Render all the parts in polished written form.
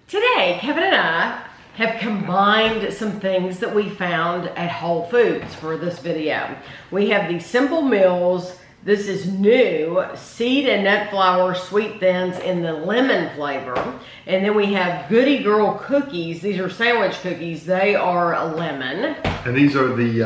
Today, Kevin and I have combined some things that we found at Whole Foods for this video. We have these simple meals. This is new, seed and nut flour sweet thins in the lemon flavor. And then we have Goodie Girl cookies. These are sandwich cookies. They are a lemon. And these are the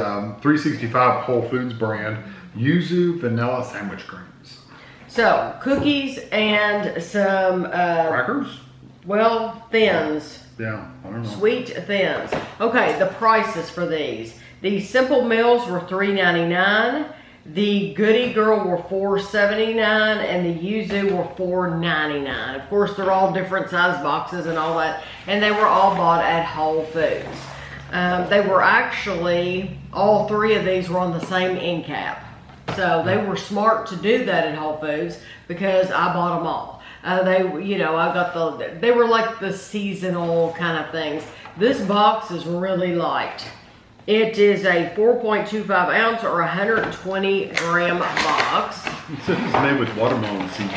365 Whole Foods brand Yuzu vanilla sandwich creams. So, cookies and some... Crackers? Well, thins. Yeah, I don't know. Sweet thins. Okay, the prices for these. These simple meals were $3.99. The Goodie Girl were $4.79, and the Yuzu were $4.99. Of course, they're all different size boxes and all that, and they were all bought at Whole Foods. They were actually, all three of these were on the same end cap. So they were smart to do that at Whole Foods because I bought them all. They were like the seasonal kind of things. This box is really light. It is a 4.25 ounce or 120 gram box. It says it's made with watermelon seeds.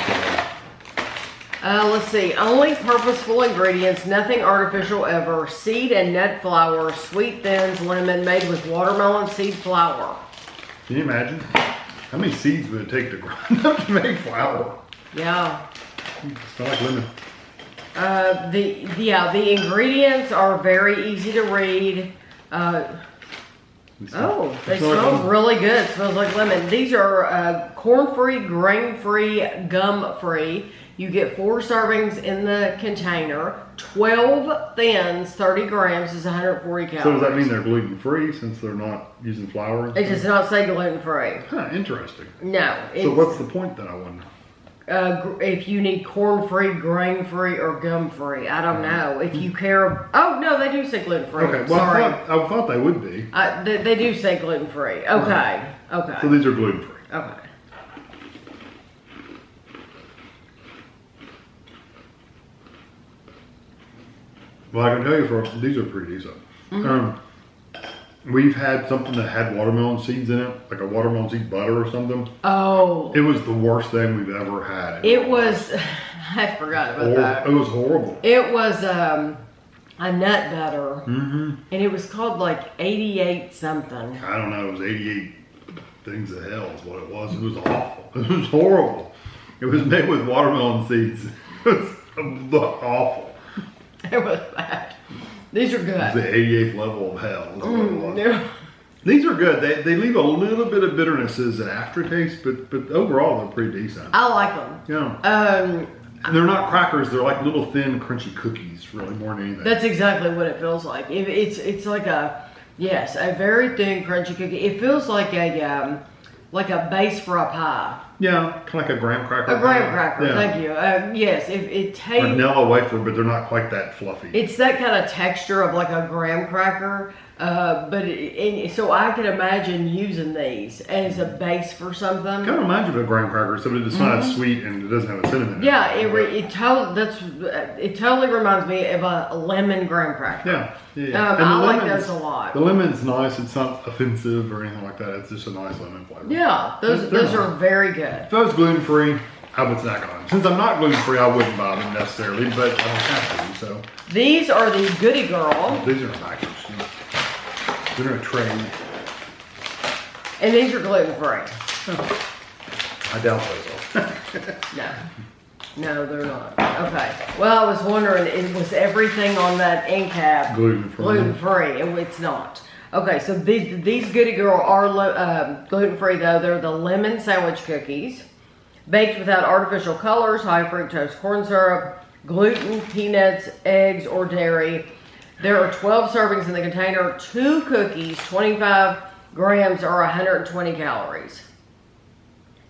Let's see. Only purposeful ingredients, nothing artificial ever. Seed and nut flour, sweet thins, lemon, made with watermelon seed flour. Can you imagine? How many seeds would it take to grind up to make flour? Yeah. It's not like lemon. The ingredients are very easy to read. They smell really good. It smells like lemon. These are corn-free, grain-free, gum-free. You get 4 servings in the container. 12 thins, 30 grams is 140 calories. So does that mean they're gluten-free since they're not using flour? It does not say gluten-free. Huh, interesting. No. So what's the point then, I wonder? If you need corn-free, grain-free, or gum-free. I don't know. If you care... Oh, no, they do say gluten-free. Okay, well, sorry. I thought they would be. They do say gluten-free. Okay, okay. So these are gluten-free. Okay. Well, I can tell you these are pretty decent. We've had something that had watermelon seeds in it, like a watermelon seed butter or something. Oh. It was the worst thing we've ever had. It was, I forgot about that. It was horrible. It was a nut butter. And it was called like 88 something. I don't know, it was 88 things of hell is what it was. It was awful. It was horrible. It was made with watermelon seeds. It was awful. It was bad. These are good. It was the 88th level of hell is what it was. Yeah. These are good. They leave a little bit of bitterness as an aftertaste, but overall they're pretty decent. I like them. Yeah. And they're not crackers. They're like little thin, crunchy cookies, really, more than anything. That's exactly what it feels like. It's like a very thin, crunchy cookie. It feels like a base for a pie. Yeah, kind of like a graham cracker. A graham cracker, yeah. Thank you. Yes, it tastes... Vanilla wafer, but they're not quite that fluffy. It's that kind of texture of like a graham cracker, so I could imagine using these as a base for something. Kind of reminds you of a graham cracker, except it's not as sweet and it doesn't have a cinnamon in it. Yeah, it totally reminds me of a lemon graham cracker. Yeah. I like those a lot. The lemon's nice. It's not offensive or anything like that. It's just a nice lemon flavor. Yeah, those are very good. If I was gluten-free, I would snack on them. Since I'm not gluten-free, I wouldn't buy them necessarily, but I don't have to, so. These are the Goodie Girl. These are packaged. They're in a tray. And these are gluten-free. I doubt those are. No, they're not. Okay. Well, I was wondering, was everything on that end cap gluten-free? And it's not. Okay, so these Goodie Girl are gluten-free, though. They're the lemon sandwich cookies. Baked without artificial colors, high fructose corn syrup, gluten, peanuts, eggs, or dairy. There are 12 servings in the container. 2 cookies, 25 grams, or 120 calories.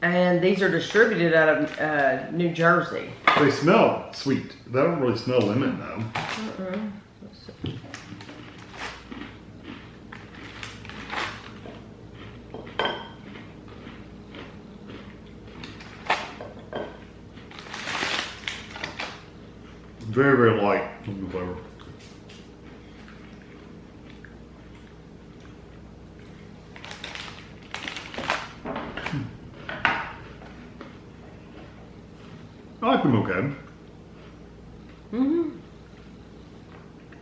And these are distributed out of New Jersey. They smell sweet. They don't really smell lemon, though. Let's see. Very, very light lemon flavor. I like them okay.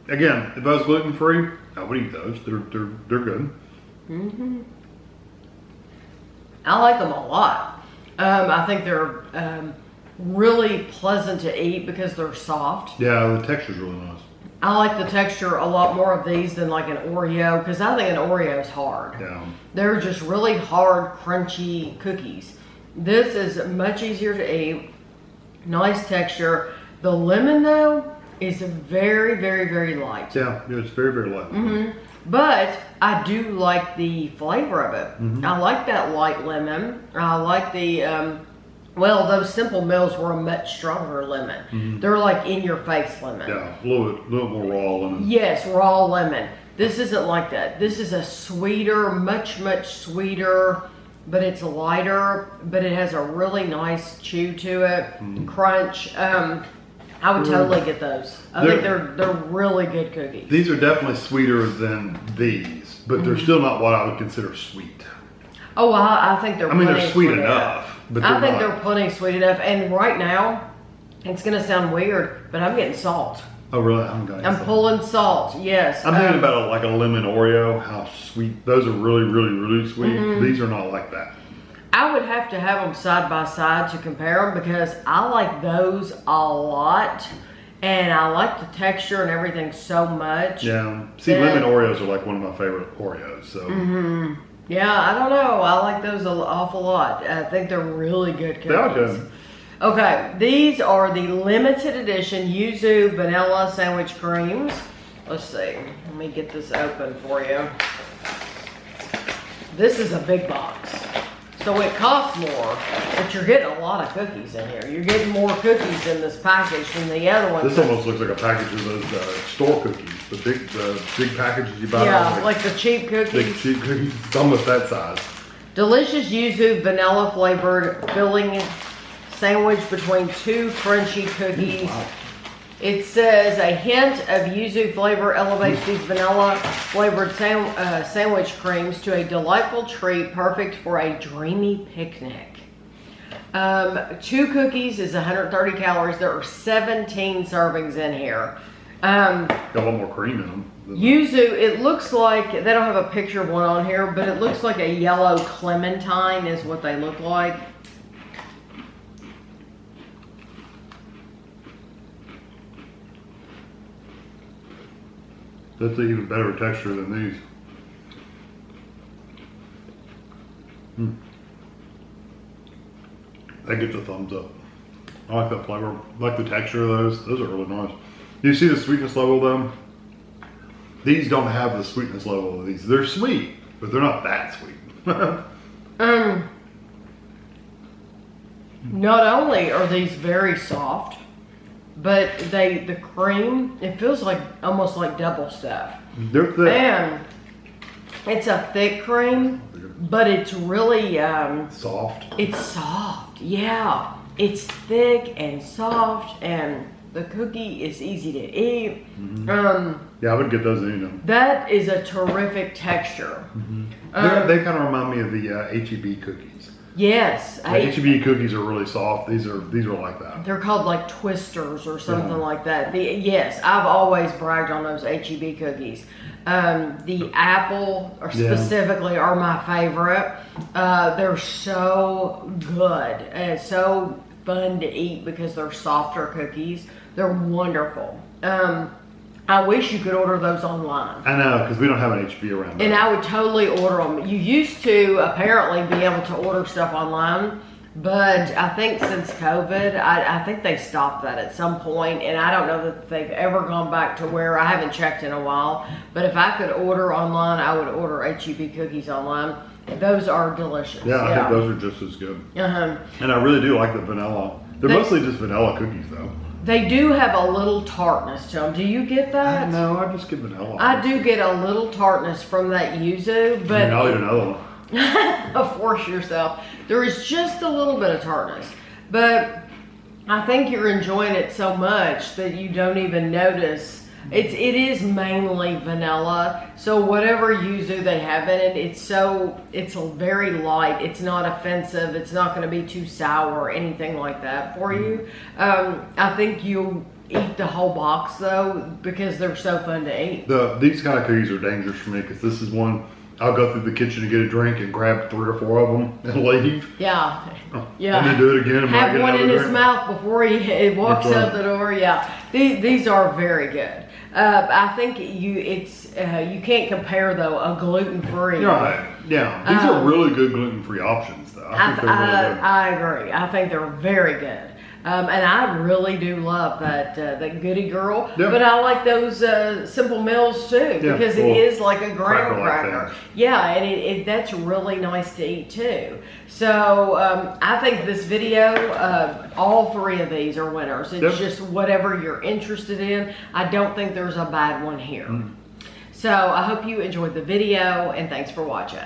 again, if I was gluten free, I would eat those. They're good. Mm-hmm. I like them a lot. I think they're really pleasant to eat because they're soft. Yeah, the texture's really nice. I like the texture a lot more of these than like an Oreo because I think an Oreo is hard. Yeah. They're just really hard, crunchy cookies. This is much easier to eat. Nice texture. The lemon though is very, very, very light. Yeah, it's very, very light. Mm-hmm. But I do like the flavor of it. Mm-hmm. I like that light lemon. I like the, well, those Simple Mills were a much stronger lemon. Mm-hmm. They're like in your face lemon. Yeah, a little more raw lemon. Yes, raw lemon. This isn't like that. This is a sweeter, much, much sweeter, but it's lighter, but it has a really nice chew to it, crunch. I would totally get those. I think they're really good cookies. These are definitely sweeter than these, but they're still not what I would consider sweet. Oh, I think they're. I mean, they're plenty sweet enough, but I think not. they're plenty sweet enough. And right now, it's gonna sound weird, but I'm getting salt. Oh, really? I'm pulling salt. Yes. I'm thinking about like a lemon Oreo. How sweet! Those are really, really, really sweet. These are not like that. I would have to have them side by side to compare them because I like those a lot. And I like the texture and everything so much. Yeah. See, lemon Oreos are like one of my favorite Oreos. So. Yeah, I don't know. I like those an awful lot. I think they're really good cookies. They are good. Okay, these are the limited edition Yuzu vanilla sandwich creams. Let's see. Let me get this open for you. This is a big box. So it costs more, but you're getting a lot of cookies in here. You're getting more cookies in this package than the other ones. This almost looks like a package of those store cookies. The big packages you buy. Yeah, like the cheap cookies. Big cheap cookies. It's almost that size. Delicious Yuzu vanilla flavored filling sandwich between two crunchy cookies. Wow. It says a hint of Yuzu flavor elevates these vanilla flavored sandwich creams to a delightful treat perfect for a dreamy picnic. 2 cookies is 130 calories. There are 17 servings in here. Got a lot more cream in them. Yuzu, it looks like, they don't have a picture of one on here, but it looks like a yellow clementine is what they look like. That's an even better texture than these. That gets a thumbs up. I like that flavor. I like the texture of those. Those are really nice. You see the sweetness level of them? These don't have the sweetness level of these. They're sweet, but they're not that sweet. Not only are these very soft, but the cream, it feels like almost like double stuff. They're thick. And it's a thick cream, but it's really Soft. It's soft, yeah. It's thick and soft, and the cookie is easy to eat. Yeah, I would get those in them. That is a terrific texture. They kind of remind me of the H-E-B cookies. Yes, The H-E-B cookies are really soft. These are like that. they're called like twisters or something like that. Yes, I've always bragged on those H-E-B cookies. The apple, or specifically, are my favorite. They're so good and so fun to eat because they're softer cookies. They're wonderful. I wish you could order those online. I know, because we don't have an H-E-B around. And I would totally order them. You used to apparently be able to order stuff online, but I think since COVID, I think they stopped that at some point, and I don't know that they've ever gone back to where, I haven't checked in a while, but if I could order online, I would order H-E-B cookies online. Those are delicious. Yeah, I think those are just as good. And I really do like the vanilla. They're mostly just vanilla cookies, though. They do have a little tartness to them. Do you get that? No, I just get vanilla. I do get a little tartness from that Yuzu, but I'll eat another one. force yourself. There is just a little bit of tartness, but I think you're enjoying it so much that you don't even notice. It is mainly vanilla, so whatever Yuzu they have in it, it's very light. It's not offensive. It's not going to be too sour or anything like that for you. I think eat the whole box though because they're so fun to eat. These kind of cookies are dangerous for me because this is one I'll go through the kitchen to get a drink and grab 3 or 4 of them and leave. Yeah, yeah. And then do it again. And have get one in his drink. mouth before he walks out the door. Yeah, these are very good. I think you can't compare though a gluten-free. Right. Yeah. These are really good gluten-free options though. I think they're really good. I agree. I think they're very good. And I really do love that Goodie Girl, yeah. but I like those simple meals too because it is like a graham cracker. Yeah, and that's really nice to eat too. So I think this video, all 3 of these are winners. It's just whatever you're interested in. I don't think there's a bad one here. So I hope you enjoyed the video and thanks for watching.